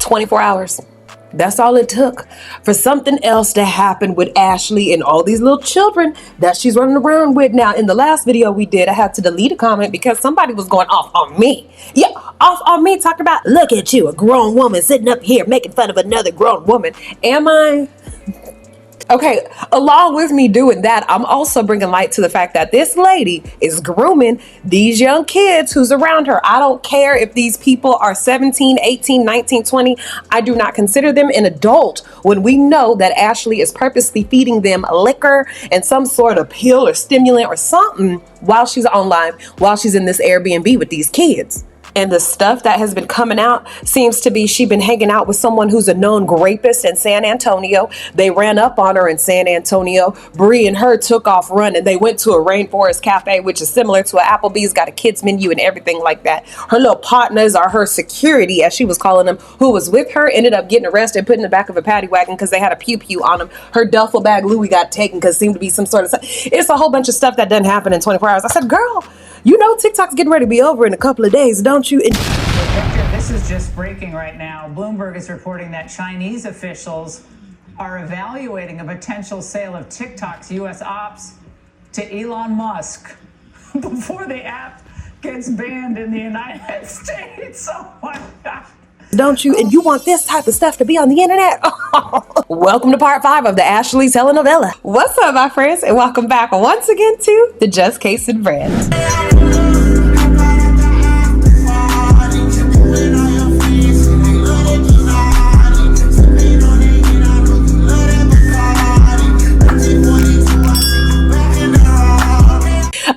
24 hours. That's all it took for something else to happen with Ashley and all these little children that she's running around with. Now, in the last video we did, I had to delete a comment because somebody was going off on me. Yeah, off on me, talking about, look at you, a grown woman sitting up here making fun of another grown woman. Am I? Okay, along with me doing that, I'm also bringing light to the fact that this lady is grooming these young kids who's around her. I don't care if these people are 17, 18, 19, 20. I do not consider them an adult when we know that Ashley is purposely feeding them liquor and some sort of pill or stimulant or something while she's online, while she's in this Airbnb with these kids. And the stuff that has been coming out seems to be she's been hanging out with someone who's a known rapist in San Antonio. They ran up on her in San Antonio. Bree and her took off running. They went to a rainforest cafe, which is similar to an Applebee's, got a kids menu and everything like that. Her little partners, or her security, as she was calling them, who was with her, ended up getting arrested, put in the back of a paddy wagon because they had a pew-pew on them. Her duffel bag Louis got taken because it seemed to be some sort of... It's a whole bunch of stuff that doesn't happen in 24 hours. I said, girl, you know TikTok's getting ready to be over in a couple of days, don't you? Victor, this is just breaking right now. Bloomberg is reporting that Chinese officials are evaluating a potential sale of TikTok's U.S. ops to Elon Musk before the app gets banned in the United States. Oh my God. Don't you? And you want this type of stuff to be on the internet? Welcome to part 5 of the Ashley telenovela. What's up, my friends? And welcome back once again to the Just Case and Brand.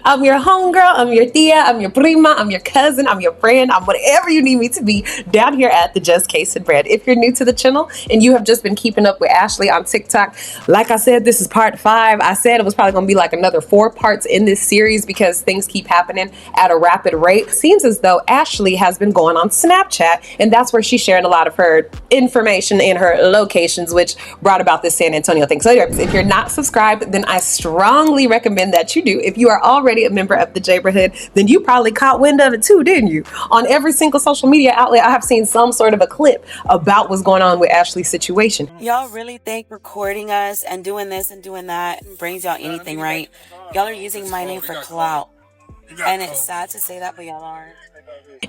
I'm your homegirl, I'm your tia, I'm your prima, I'm your cousin, I'm your friend, I'm whatever you need me to be down here at the Just Case and Bread. If you're new to the channel and you have just been keeping up with Ashley on TikTok, like I said, this is part 5. I said it was probably gonna be like another 4 parts in this series because things keep happening at a rapid rate. Seems as though Ashley has been going on Snapchat, and that's where she's sharing a lot of her information and her locations, which brought about this San Antonio thing. So if you're not subscribed, then I strongly recommend that you do. If you are already a member of the Jaberhood, then you probably caught wind of it too, didn't you? On every single social media outlet, I have seen some sort of a clip about what's going on with Ashley's situation. Y'all really think recording us and doing this and doing that brings y'all anything, right? Y'all are using my name for clout. And it's sad to say that, but y'all aren't.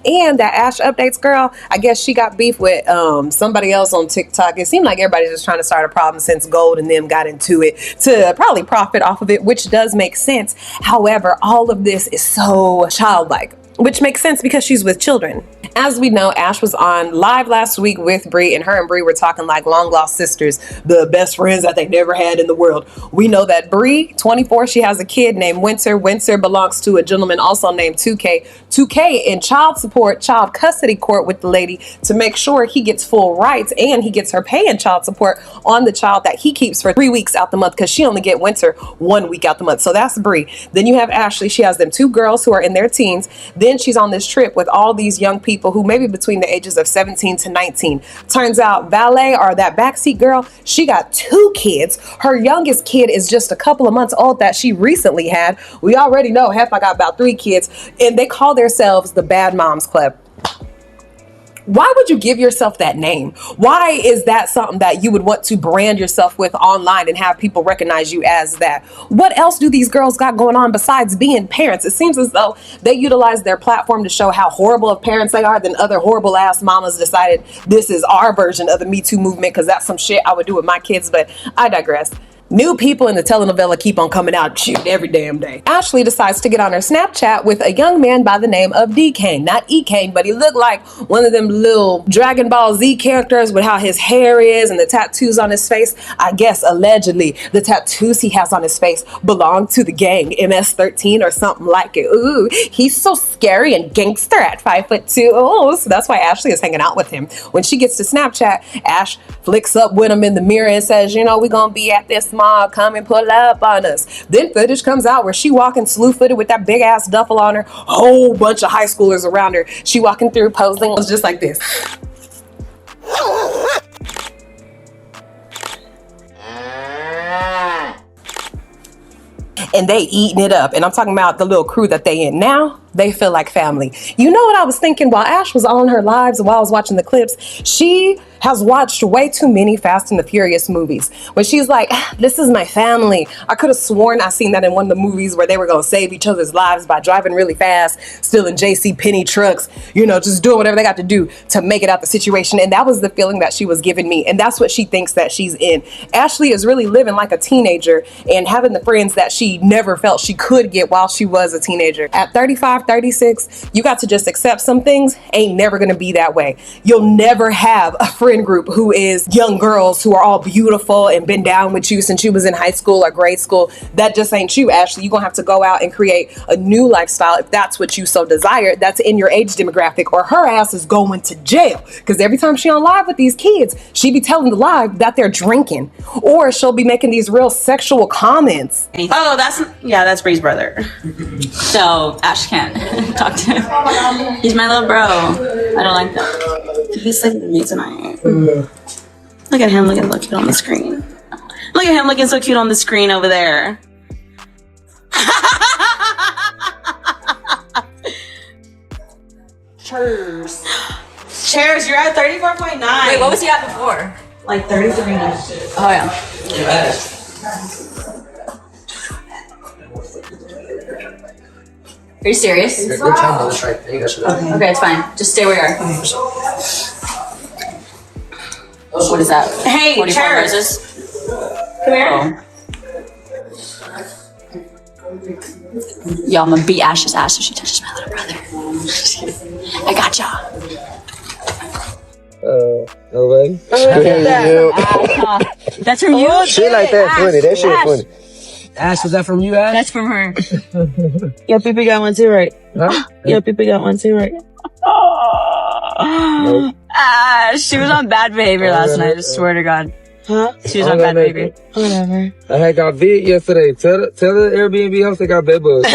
And that Ash updates girl, I guess she got beef with somebody else on TikTok. It seemed like everybody's just trying to start a problem since Gold and them got into it to probably profit off of it, which does make sense. However, all of this is so childlike, which makes sense because she's with children. As we know, Ash was on live last week with Bree, and her and Bree were talking like long lost sisters, the best friends that they never had in the world. We know that Bree, 24, she has a kid named Winter. Winter belongs to a gentleman also named 2K. 2K in child support, child custody court with the lady to make sure he gets full rights and he gets her paying child support on the child that he keeps for 3 weeks out the month, because she only get Winter 1 week out the month. So that's Bree. Then you have Ashley. She has them 2 girls who are in their teens. Then she's on this trip with all these young people who may be between the ages of 17 to 19. Turns out Valet, or that backseat girl, she got 2 kids. Her youngest kid is just a couple of months old that she recently had. We already know Heffa got about 3 kids, and they call themselves the Bad Moms Club. Why would you give yourself that name? Why is that something that you would want to brand yourself with online and have people recognize you as that? What else do these girls got going on besides being parents? It seems as though they utilize their platform to show how horrible of parents they are. Then other horrible ass mamas decided this is our version of the Me Too movement, because that's some shit I would do with my kids, but I digress. New people in the telenovela keep on coming out shooting every damn day. Ashley decides to get on her Snapchat with a young man by the name of D-Kane. Not E-Kane, but he looked like one of them little Dragon Ball Z characters with how his hair is and the tattoos on his face. I guess allegedly the tattoos he has on his face belong to the gang, MS-13 or something like it. Ooh, he's so scary and gangster at 5'2". Oh, so that's why Ashley is hanging out with him. When she gets to Snapchat, Ash flicks up with him in the mirror and says, you know, we're gonna be at this mall, come and pull up on us. Then footage comes out where she walking slew-footed with that big ass duffel on her, whole bunch of high schoolers around her. She walking through posing, was just like this. And they eating it up. And I'm talking about the little crew that they in now. they feel like family. You know what I was thinking while Ash was on her lives and while I was watching the clips? She has watched way too many Fast and the Furious movies. When she's like, this is my family. I could have sworn I seen that in one of the movies where they were going to save each other's lives by driving really fast, stealing J.C. Penney trucks, you know, just doing whatever they got to do to make it out the situation. And that was the feeling that she was giving me. And that's what she thinks that she's in. Ashley is really living like a teenager and having the friends that she never felt she could get while she was a teenager. At 35, 36, you got to just accept some things ain't never going to be that way. You'll never have a friend group who is young girls who are all beautiful and been down with you since you was in high school or grade school. That just ain't you, Ashley. You're gonna have to go out and create a new lifestyle if that's what you so desire, that's in your age demographic, or her ass is going to jail. Because every time she on live with these kids, she be telling the live that they're drinking, or she'll be making these real sexual comments. Oh, that's Bree's brother. So Ash can't talk to him. He's my little bro. I don't like that. He's sleeping with me tonight. Look at him looking so cute on the screen. Look at him looking so cute on the screen over there. Cheers. Cheers, you're at 34.9. Wait, what was he at before? Like 33. Oh, yeah. Are you serious? Okay, it's fine. Just stay where you are. What is that? Hey, 44 cheers. roses? Come here. Yo, I'm gonna beat Ash's ass if she touches my little brother. I got ya. Nobody. That's from you? Shit like that funny. That shit funny. Ash, was that from you, Ash? That's from her. Yo, Pippi got one too, right? Huh? Yo, Pippi got one too, right? Nope. She was on bad behavior last night, I swear to God. Huh? She was on bad behavior. Whatever. I had got vid yesterday. Tell the Airbnb host they got bed bugs.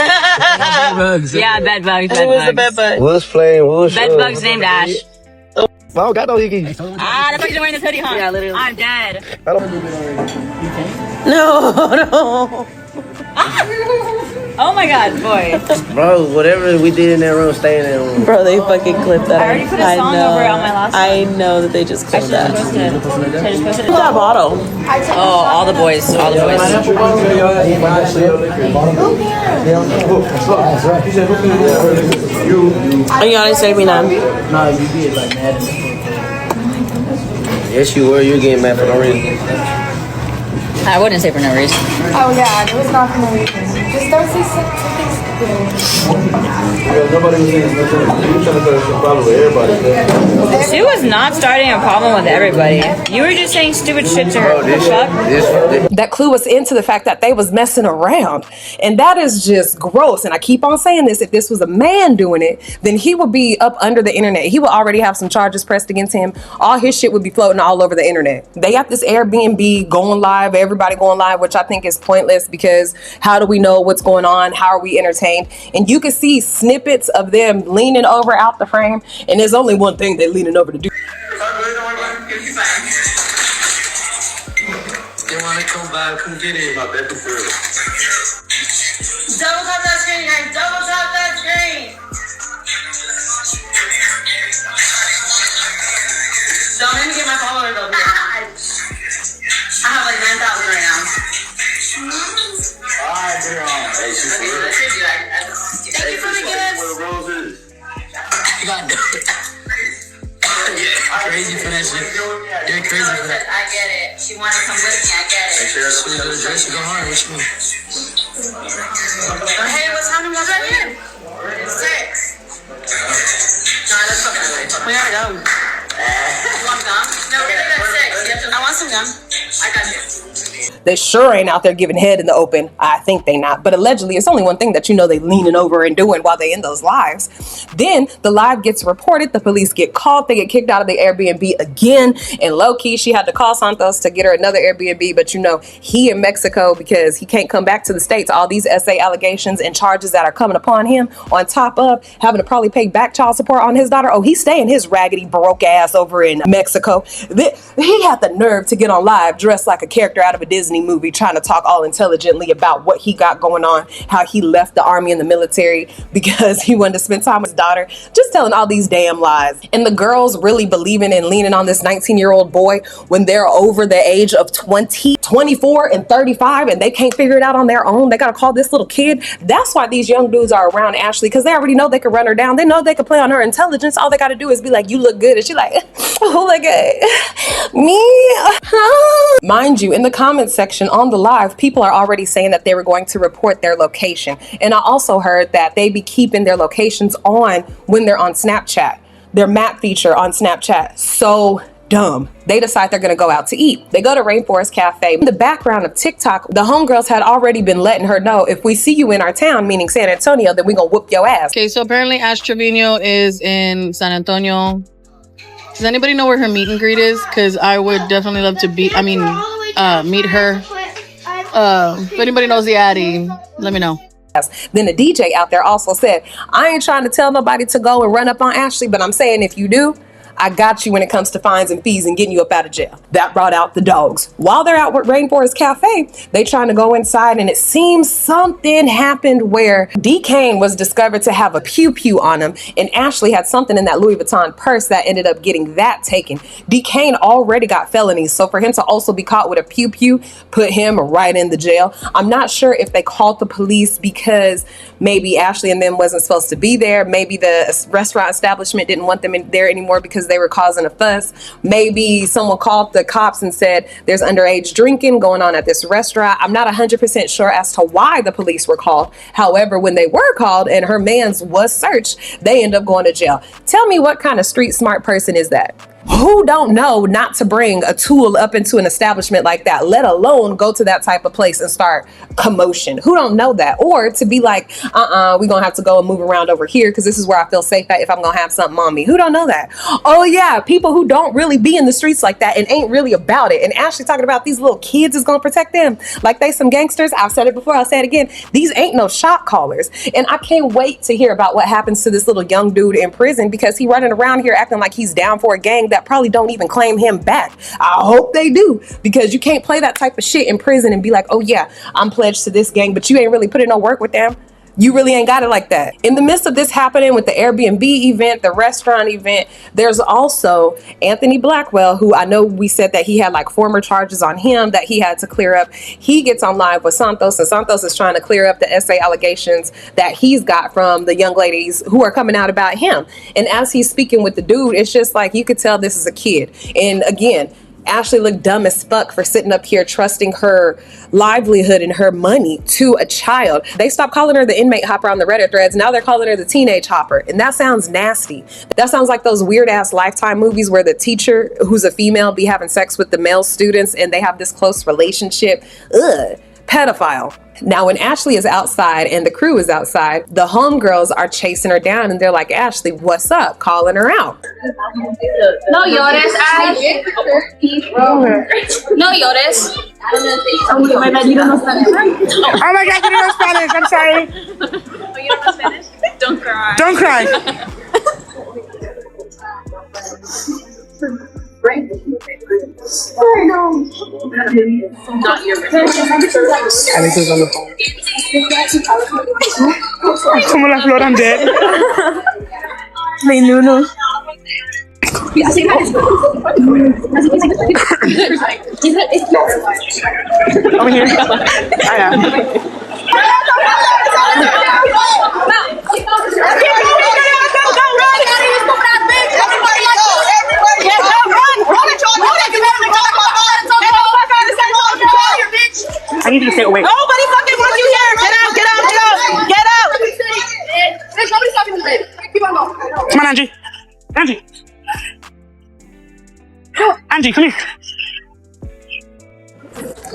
Yeah, bed bugs, Who was the bed bed bugs. bug? What's playing? What's Bed bugs named Ash. I don't got no hickey. That's why you're wearing this hoodie, huh? Yeah, literally. I'm dead. No. Oh my God, boy. Bro, whatever we did in that room, stay in that room. Bro, they fucking clipped that. I already put a song over it on my last I know that they just clipped that. I just posted it. Look at that bottle. Oh, all the boys. All the boys. Are you honest, say me now? No, you did like mad. Yes, you were. You're getting mad for no reason. I wouldn't say for no reason. Oh yeah, it was not for no reason. Just don't say something stupid. Nobody was saying nothing. You were trying to start a problem with everybody. She was not starting a problem with everybody. You were just saying stupid shit to her. What the fuck? That clue us into the fact that they was messing around. And that is just gross. And I keep on saying this, if this was a man doing it, then he would be up under the internet. He would already have some charges pressed against him. All his shit would be floating all over the internet. They got this Airbnb going live, everybody going live, which I think is pointless because how do we know what's going on? How are we entertained? And you can see snippets of them leaning over out the frame. And there's only one thing they're leaning over to do. They want to come by, come get it. Double tap that screen, guys. Double tap that screen. Don't let me get my followers over here. I have like 9,000 right now. Alright, girl. Hey, she's Okay, let's do that. Thank you for the gifts. Where the rose is. You got crazy for that shit. You're crazy for that. I get it. She wanted to come with me. I get it. Dress go hard. What you mean? Hey, what's happening? What's right here? 6. No, let's fucking away. We already know. You want gum? No, we're gonna go 6. I want some gum. I got you. They sure ain't out there giving head in the open. I think they not. But allegedly, it's only one thing that you know they leaning over and doing while they in those lives. Then the live gets reported. The police get called. They get kicked out of the Airbnb again. And low-key, she had to call Santos to get her another Airbnb. But you know, he in Mexico because he can't come back to the States. All these SA allegations and charges that are coming upon him on top of having to probably pay back child support on his daughter. Oh, he's staying his raggedy, broke ass over in Mexico. He had the nerve to get on live dressed like a character out of a Disney Disney movie trying to talk all intelligently about what he got going on, how he left the army and the military because he wanted to spend time with his daughter, just telling all these damn lies. And the girls really believing and leaning on this 19-year-old boy when they're over the age of 20, 24, and 35 and they can't figure it out on their own. They gotta call this little kid. That's why these young dudes are around Ashley, because they already know they can run her down. They know they can play on her intelligence. All they gotta do is be like, you look good. And she like, oh, look good. Me? Huh? Mind you, in the comments section on the live, people are already saying that they were going to report their location. And I also heard that they be keeping their locations on when they're on Snapchat. Their map feature on Snapchat. So dumb. They decide they're gonna go out to eat. They go to Rainforest Cafe. In the background of TikTok, the homegirls had already been letting her know, if we see you in our town, meaning San Antonio, then we gonna whoop your ass. Okay, so apparently Ash Trevino is in San Antonio. Does anybody know where her meet and greet is? Because I would definitely love to meet her. If anybody knows the Addy, let me know. Then the DJ out there also said, I ain't trying to tell nobody to go and run up on Ashley, but I'm saying if you do, I got you when it comes to fines and fees and getting you up out of jail. That brought out the dogs. While they're out with Rainforest Cafe, they trying to go inside, and it seems something happened where D. Kane was discovered to have a pew-pew on him, and Ashley had something in that Louis Vuitton purse that ended up getting that taken. D. Kane already got felonies, so for him to also be caught with a pew-pew put him right in the jail. I'm not sure if they called the police because maybe Ashley and them wasn't supposed to be there. Maybe the restaurant establishment didn't want them in there anymore because they were causing a fuss. Maybe someone called the cops and said there's underage drinking going on at this restaurant. I'm not 100% sure as to why the police were called. However, when they were called and her mans was searched, they end up going to jail. Tell me what kind of street smart person is that? Who don't know not to bring a tool up into an establishment like that, let alone go to that type of place and start commotion? Who don't know that? Or to be like, we're gonna have to go and move around over here because this is where I feel safe at if I'm gonna have something on me. Who don't know that? Oh yeah, people who don't really be in the streets like that and ain't really about it. And Ashley talking about these little kids is gonna protect them like they some gangsters. I've said it before, I'll say it again. These ain't no shot callers. And I can't wait to hear about what happens to this little young dude in prison because he running around here acting like he's down for a gang that probably don't even claim him back. I hope they do, because you can't play that type of shit in prison and be like, oh yeah, I'm pledged to this gang, but you ain't really put in no work with them. You really ain't got it like that. In the midst of this happening with the Airbnb event, the restaurant event, there's also Anthony Blackwell, who I know we said that he had like former charges on him that he had to clear up. He gets on live with Santos, and Santos is trying to clear up the essay allegations that he's got from the young ladies who are coming out about him. And as he's speaking with the dude, it's just like you could tell this is a kid. And again, Ashley looked dumb as fuck for sitting up here trusting her livelihood and her money to a child. They stopped calling her the inmate hopper on the Reddit threads. Now they're calling her the teenage hopper. And that sounds nasty. That sounds like those weird ass Lifetime movies where the teacher, who's a female, be having sex with the male students and they have this close relationship. Ugh. Pedophile. Now, when Ashley is outside and the crew is outside, the homegirls are chasing her down and they're like, Ashley, what's up? Calling her out. No llores, Ash. No llores. Oh my God, you don't know Spanish. Oh my God, you don't know Spanish. I'm sorry. Oh, you don't know Spanish? Don't cry. Don't cry. Not your Alice on the phone. Como la flor, I'm dead. My Nuno. Over here. I am. I need you to stay away. Nobody fucking wants you here. Get out, get out, get out, get out. Bitch, nobody's talking to me. Keep on going. Come on, Angie. Angie. Angie, come here.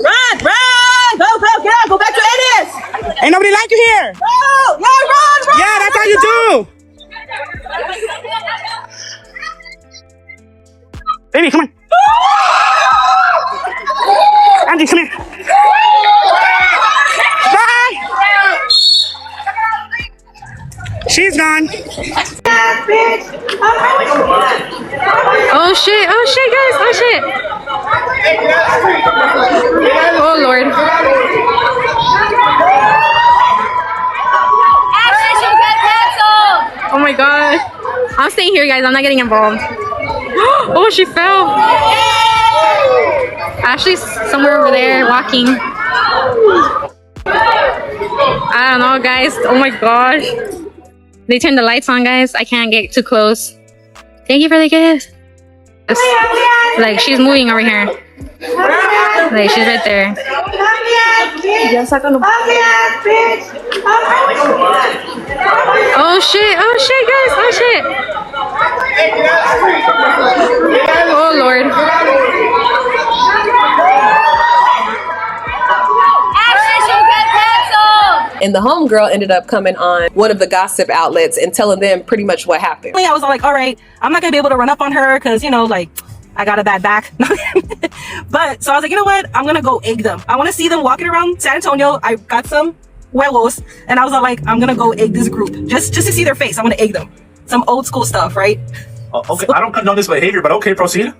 Run, run. Go, get out. Go back to Ennis. Ain't nobody like you here. Go, run. Yeah, that's how you do. Baby, come on. Angie, come here. Bye. She's gone. Oh shit, guys, oh shit. Oh Lord. staying here, guys. I'm not getting involved. Oh, she fell. Ashley's somewhere over there walking. I don't know, guys. Oh my gosh. They turned the lights on, guys. I can't get too close. Thank you for the gift. Like, she's moving over here. Like, she's right there. Oh shit, guys. Oh shit. Oh Lord. And the homegirl ended up coming on one of the gossip outlets and telling them pretty much what happened. I was like, all right, I'm not gonna be able to run up on her because, you know, like, I got a bad back. But so I was like, you know what? I'm gonna go egg them. I want to see them walking around San Antonio. I got some huevos, and I was like, I'm gonna go egg this group just to see their face. I'm gonna egg them. Some old school stuff, right? Okay, I don't condone this behavior, but okay, proceed.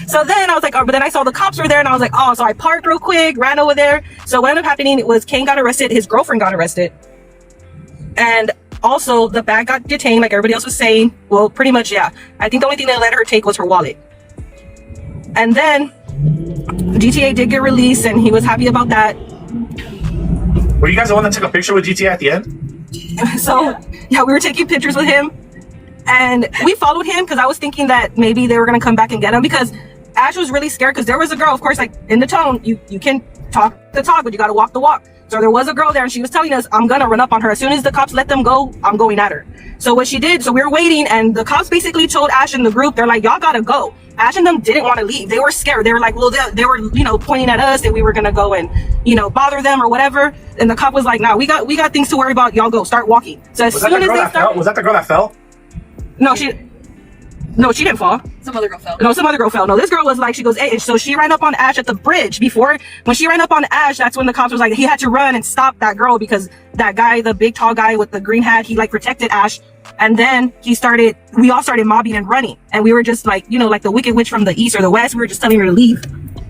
So then I was like, oh, but then I saw the cops were there, and I was like, oh, so I parked real quick, ran over there. So what ended up happening was Kane got arrested, his girlfriend got arrested, and also the bag got detained, like everybody else was saying. Well, pretty much, yeah. I think the only thing they let her take was her wallet. And then GTA did get released, and he was happy about that. Were you guys the one that took a picture with GTA at the end? So yeah, we were taking pictures with him. And we followed him because I was thinking that maybe they were going to come back and get him, because Ash was really scared because there was a girl, of course, like in the tone, you can talk the talk, but you got to walk the walk. So there was a girl there, and she was telling us, I'm going to run up on her. As soon as the cops let them go, I'm going at her. So what she did, so we were waiting, and the cops basically told Ash and the group, they're like, y'all got to go. Ash and them didn't want to leave. They were scared. They were like, well, they were, you know, pointing at us that we were going to go and, you know, bother them or whatever. And the cop was like, nah, we got things to worry about. Y'all go, start walking. So as soon as they started, was that the girl that fell? No, she didn't fall. Some other girl fell. No, some other girl fell. No, this girl was like, she goes, hey, so she ran up on Ash at the bridge. Before, when she ran up on Ash, that's when the cops was like, he had to run and stop that girl because that guy, the big tall guy with the green hat, he like protected Ash. And then we all started mobbing and running. And we were just like, you know, like the Wicked Witch from the east or the west. We were just telling her to leave.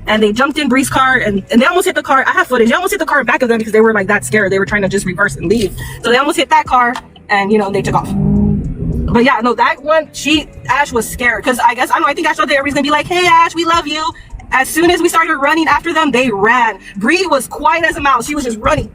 And they jumped in Bree's car, and they almost hit the car. I have footage. They almost hit the car in back of them because they were like that scared. They were trying to just reverse and leave. So they almost hit that car, and, you know, they took off. But yeah, no, that one, Ash was scared because I think Ash thought that everybody's gonna be like, hey Ash, we love you. As soon as we started running after them, they ran. Bree was quiet as a mouse. She was just running.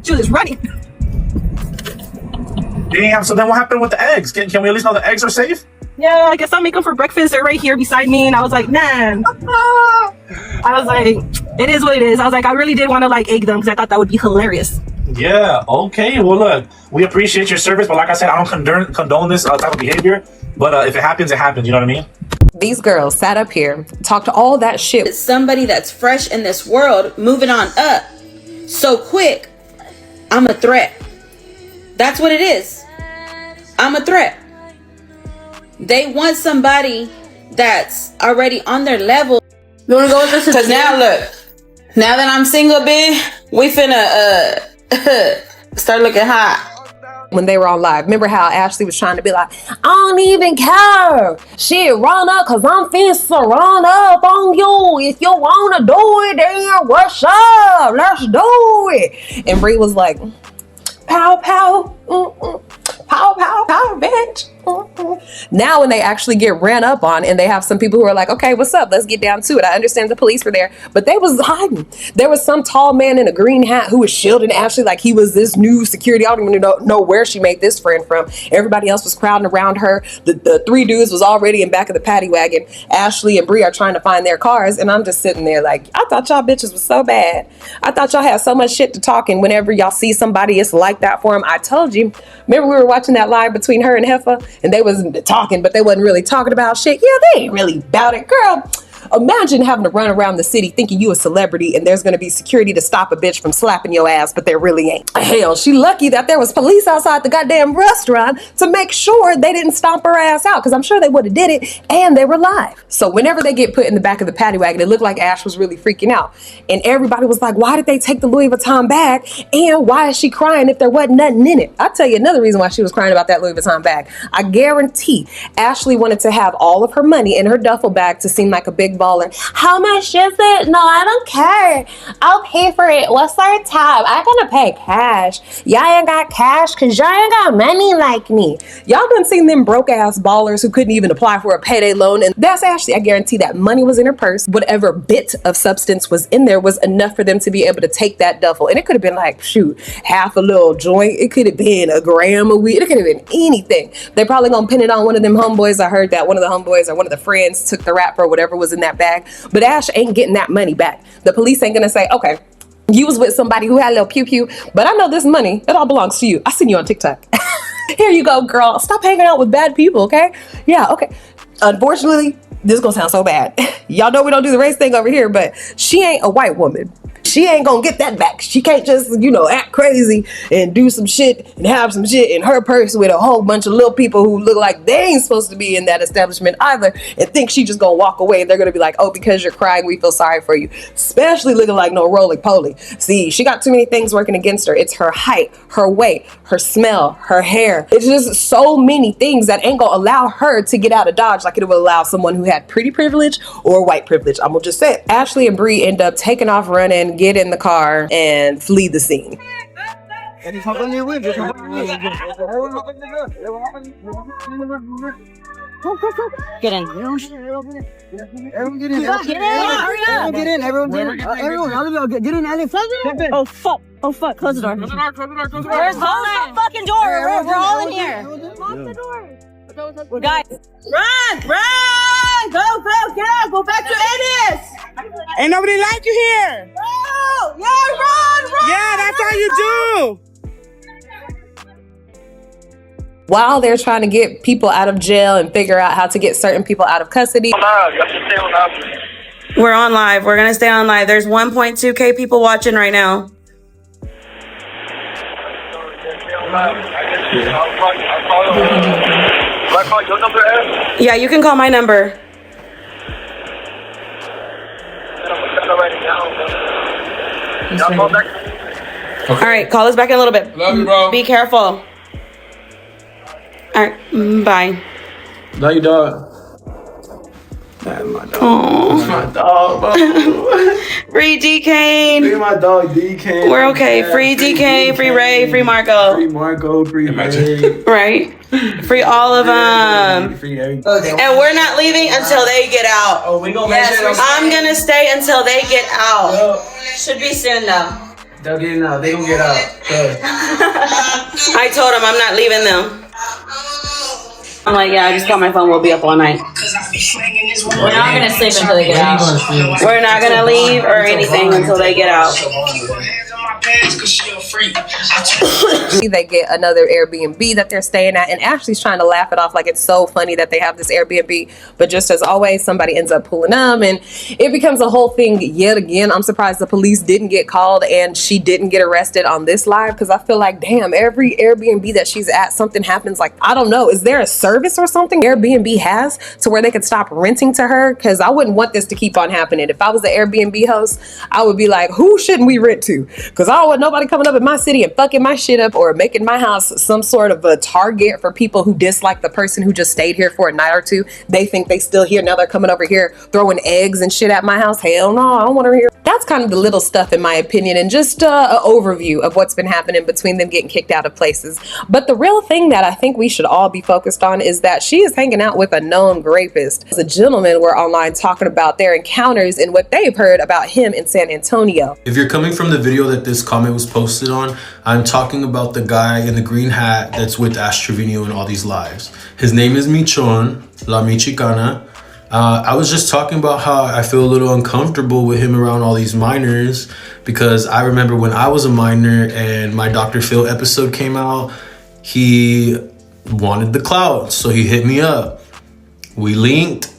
Damn, so then what happened with the eggs? Can we at least know the eggs are safe? Yeah, I guess I'll make them for breakfast. They're right here beside me. And I was like, man. I was like, it is what it is. I was like, I really did want to like egg them because I thought that would be hilarious. Yeah, okay. Well, look, we appreciate your service, but like I said, I don't condone this type of behavior. But if it happens, it happens. You know what I mean? These girls sat up here, talked all that shit. It's somebody that's fresh in this world, moving on up so quick. I'm a threat. That's what it is. I'm a threat. They want somebody that's already on their level. You wanna go with this? Because now look, now that I'm single, bitch, we finna start looking hot. When they were on live, remember how Ashley was trying to be like, I don't even care. Shit, run up, cause I'm finna run up on you. If you wanna do it, then what's up? Let's do it. And Bree was like, pow, pow, pow, pow, pow, bitch. Now when they actually get ran up on and they have some people who are like, okay, what's up? Let's get down to it. I understand the police were there, but they was hiding. There was some tall man in a green hat who was shielding Ashley like he was this new security. I don't even know where she made this friend from. Everybody else was crowding around her. The three dudes was already in back of the paddy wagon. Ashley and Bree are trying to find their cars, and I'm just sitting there like, I thought y'all bitches was so bad. I thought y'all had so much shit to talk, and whenever y'all see somebody, it's like that for them. I told you. Remember we were watching that live between her and Heffa, and they was talking, but they wasn't really talking about shit. Yeah, they ain't really about it. Girl, imagine having to run around the city thinking you a celebrity and there's going to be security to stop a bitch from slapping your ass, but there really ain't. Hell, she lucky that there was police outside the goddamn restaurant to make sure they didn't stomp her ass out, because I'm sure they would have did it, and they were live. So whenever they get put in the back of the paddy wagon, it looked like Ash was really freaking out. And everybody was like, why did they take the Louis Vuitton bag? And why is she crying if there wasn't nothing in it? I'll tell you another reason why she was crying about that Louis Vuitton bag. I guarantee Ashley wanted to have all of her money in her duffel bag to seem like a big big baller. How much is it? No, I don't care. I'll pay for it. What's our tab? I gotta pay cash. Y'all ain't got cash because y'all ain't got money like me. Y'all done seen them broke ass ballers who couldn't even apply for a payday loan. And that's Ashley. I guarantee that money was in her purse. Whatever bit of substance was in there was enough for them to be able to take that duffel. And it could have been like, shoot, half a little joint. It could have been a gram of weed. It could have been anything. They probably gonna pin it on one of them homeboys. I heard that one of the homeboys or one of the friends took the rap for whatever was in that bag. But Ash ain't getting that money back. The police ain't gonna say, okay, you was with somebody who had a little pew-pew, but I know this money, it all belongs to you. I seen you on TikTok. Here you go, girl. Stop hanging out with bad people, okay? Yeah, okay. Unfortunately, this is gonna sound so bad. Y'all know we don't do the race thing over here, but she ain't a white woman. She ain't gonna get that back. She can't just, act crazy and do some shit and have some shit in her purse with a whole bunch of little people who look like they ain't supposed to be in that establishment either and think she just gonna walk away and they're gonna be like, oh, because you're crying, we feel sorry for you. Especially looking like no roly-poly. See, she got too many things working against her. It's her height, her weight, her smell, her hair. It's just so many things that ain't gonna allow her to get out of Dodge like it would allow someone who had pretty privilege or white privilege. I'm gonna just say it. Ashley and Bree end up taking off running, get in the car, and flee the scene. Get in. Everyone get in. Everyone get in. Everyone get in. Oh fuck. Oh fuck. Close the door. Close the door. Close the door. Where's the fucking door? We're all in here. Lock the door. We're guys. Run! Go! Get out! Go back to Ennis! Ain't nobody like you here. Go! Yeah, run! Yeah, that's how you do. While they're trying to get people out of jail and figure out how to get certain people out of custody. We're on live. We're gonna stay on live. There's 1.2K people watching right now. Yeah, you can call my number. All right, call us back in a little bit. Love you, bro. Be careful. All right, bye. Love you, dog. That's my dog. Aww. That's my dog, bro. Free DK. Free my dog, DK. We're okay. Free DK, free Ray, free Marco. Free Marco, free Ray. Right? Free all of them. Free everything. And we're not leaving until they get out. Oh, we gonna make sure I'm gonna stay until they get out. Should be soon though. They'll get out. They gonna get out. I told them I'm not leaving them. I'm like, yeah, I just got my phone. We'll be up all night. We're not gonna sleep until they get out. We're not gonna leave or anything until they get out. They get another Airbnb that they're staying at, and Ashley's trying to laugh it off like it's so funny that they have this Airbnb, but just as always, somebody ends up pulling them and it becomes a whole thing yet again. I'm surprised the police didn't get called and she didn't get arrested on this live, because I feel like, damn, every Airbnb that she's at, something happens. Like, I don't know, is there a service or something Airbnb has to where they could stop renting to her? Because I wouldn't want this to keep on happening. If I was the Airbnb host, I would be like, who shouldn't we rent to? Because I don't want nobody coming up in my city and fucking my shit up or making my house some sort of a target for people who dislike the person who just stayed here for a night or two. They think they still here. Now they're coming over here throwing eggs and shit at my house. Hell no, I don't want to hear. That's kind of the little stuff in my opinion, and just an overview of what's been happening between them getting kicked out of places. But the real thing that I think we should all be focused on is that she is hanging out with a known rapist. The gentlemen were online talking about their encounters and what they've heard about him in San Antonio. If you're coming from the video that this comment was posted on, I'm talking about the guy in the green hat that's with Ash Trevino in all these lives. His name is Michon, La Michicana. I was just talking about how I feel a little uncomfortable with him around all these minors, because I remember when I was a minor and my Dr. Phil episode came out, he wanted the clout, so he hit me up. We linked.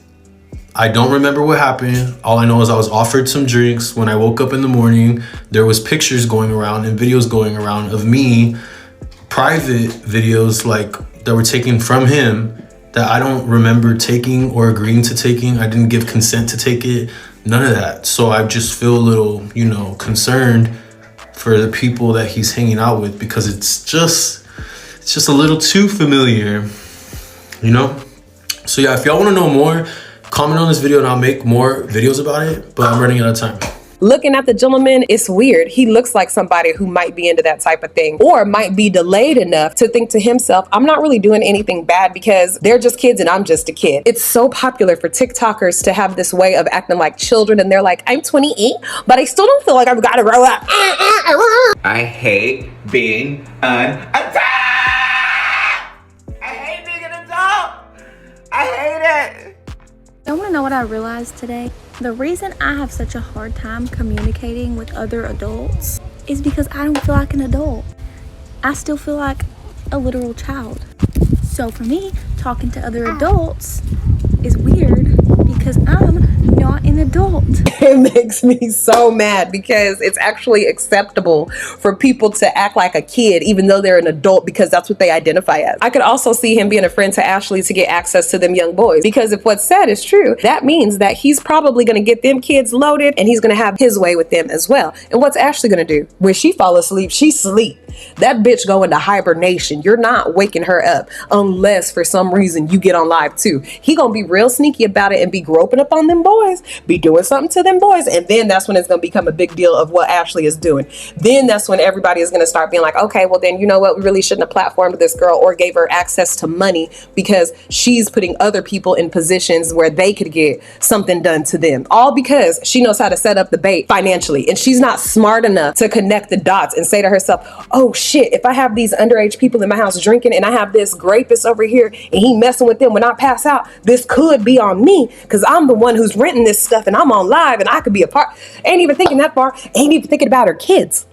I don't remember what happened. All I know is I was offered some drinks. When I woke up in the morning, there was pictures going around and videos going around of me, private videos like that were taken from him that I don't remember taking or agreeing to taking. I didn't give consent to take it, none of that. So I just feel a little, concerned for the people that he's hanging out with, because it's just a little too familiar, So yeah, if y'all want to know more, Comment on this video and I'll make more videos about it, but I'm running out of time. Looking at the gentleman, it's weird. He looks like somebody who might be into that type of thing or might be delayed enough to think to himself, I'm not really doing anything bad because they're just kids and I'm just a kid. It's so popular for TikTokers to have this way of acting like children, and they're like, I'm 28, but I still don't feel like I've got to grow up. I hate being an adult. I hate being an adult. I hate it. I want to know what I realized today. The reason I have such a hard time communicating with other adults is because I don't feel like an adult. I still feel like a literal child. So for me, talking to other adults is weird because I'm not an adult. It makes me so mad because it's actually acceptable for people to act like a kid even though they're an adult because that's what they identify as. I could also see him being a friend to Ashley to get access to them young boys, because if what's said is true, that means that he's probably going to get them kids loaded and he's going to have his way with them as well. And what's Ashley going to do? When she fall asleep, she sleep. That bitch go into hibernation. You're not waking her up unless for some reason you get on live too. He gonna be real sneaky about it and be groping up on them boys, be doing something to them boys, and then that's when it's gonna become a big deal of what Ashley is doing. Then that's when everybody is gonna start being like, okay, well then you know what, we really shouldn't have platformed this girl or gave her access to money because she's putting other people in positions where they could get something done to them, all because she knows how to set up the bait financially, and she's not smart enough to connect the dots and say to herself, oh shit, if I have these underage people in my house drinking and I have this rapist over here and he messing with them when I pass out, this could be on me because I'm the one who's renting this stuff and I'm on live and I could be a part. Ain't even thinking that far, ain't even thinking about her kids.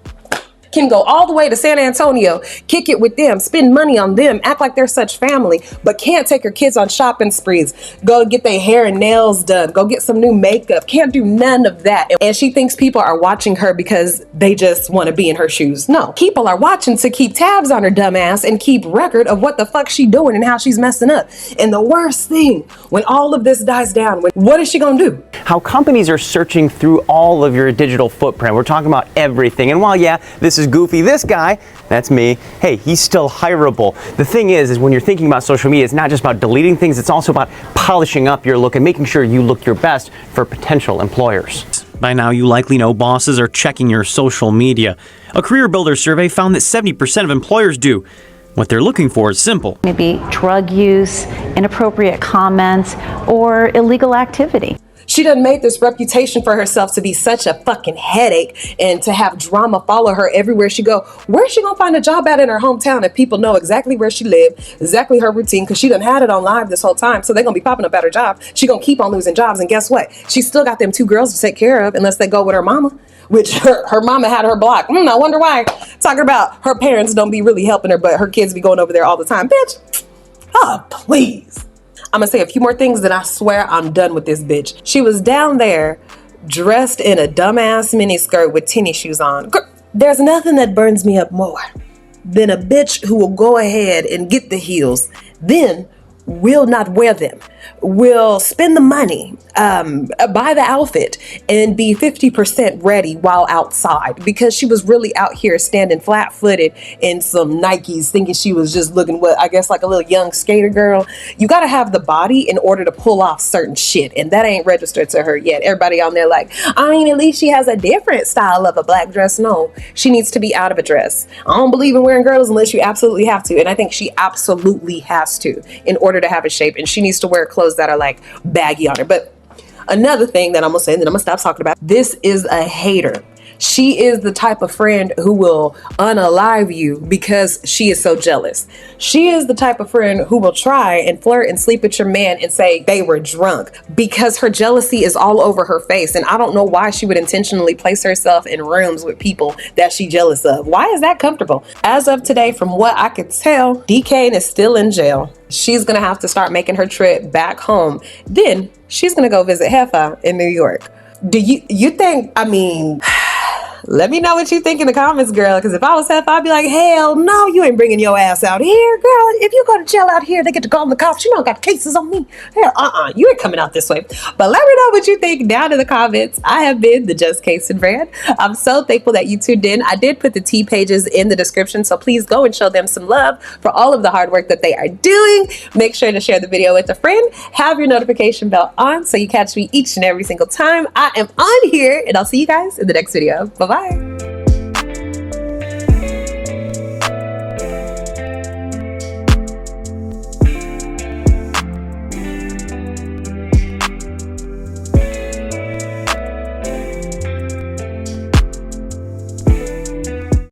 Can go all the way to San Antonio, kick it with them, spend money on them, act like they're such family, but can't take her kids on shopping sprees, go get their hair and nails done, go get some new makeup, can't do none of that. And she thinks people are watching her because they just want to be in her shoes. No, people are watching to keep tabs on her dumb ass and keep record of what the fuck she doing and how she's messing up. And the worst thing, when all of this dies down, what is she gonna do? How companies are searching through all of your digital footprint. We're talking about everything. And while, yeah, this is goofy, this guy, that's me, hey, he's still hireable. The thing is when you're thinking about social media, it's not just about deleting things, it's also about polishing up your look and making sure you look your best for potential employers. By now, you likely know bosses are checking your social media. A Career Builder survey found that 70% of employers do. What they're looking for is simple. Maybe drug use, inappropriate comments, or illegal activity. She done made this reputation for herself to be such a fucking headache and to have drama follow her everywhere she go. Where's she gonna find a job at in her hometown if people know exactly where she lived, exactly her routine, because she done had it on live this whole time, so they're gonna be popping up at her job. She gonna keep on losing jobs, and guess what? She still got them 2 girls to take care of unless they go with her mama, which her mama had her blocked. I wonder why. Talking about her parents don't be really helping her, but her kids be going over there all the time. Bitch, oh, please. I'm gonna say a few more things, then I swear I'm done with this bitch. She was down there dressed in a dumbass miniskirt with tennis shoes on. There's nothing that burns me up more than a bitch who will go ahead and get the heels, then will not wear them, will spend the money, buy the outfit, and be 50% ready while outside because she was really out here standing flat-footed in some Nikes thinking she was just looking, what I guess like a little young skater girl. You gotta have the body in order to pull off certain shit, and that ain't registered to her yet. Everybody on there like, I mean, at least she has a different style of a black dress. No, she needs to be out of a dress. I don't believe in wearing girdles unless you absolutely have to, and I think she absolutely has to in order to have a shape, and she needs to wear clothes that are like baggy on her. But another thing that I'm gonna say, and then I'm gonna stop talking about, this is a hater. She is the type of friend who will unalive you because she is so jealous. She is the type of friend who will try and flirt and sleep with your man and say they were drunk because her jealousy is all over her face. And I don't know why she would intentionally place herself in rooms with people that she's jealous of. Why is that comfortable? As of today, from what I could tell, DK is still in jail. She's gonna have to start making her trip back home. Then she's gonna go visit Heffa in New York. Do you think, I mean, Let me know what you think in the comments, girl. Because if I was Hef, I'd be like, hell no, you ain't bringing your ass out here, girl. If you go to jail out here, they get to call the cops. You know, I got cases on me. Hell, you ain't coming out this way. But let me know what you think down in the comments. I have been the Just Kason brand. I'm so thankful that you tuned in. I did put the tea pages in the description, so please go and show them some love for all of the hard work that they are doing. Make sure to share the video with a friend. Have your notification bell on so you catch me each and every single time I am on here. And I'll see you guys in the next video. Bye-bye.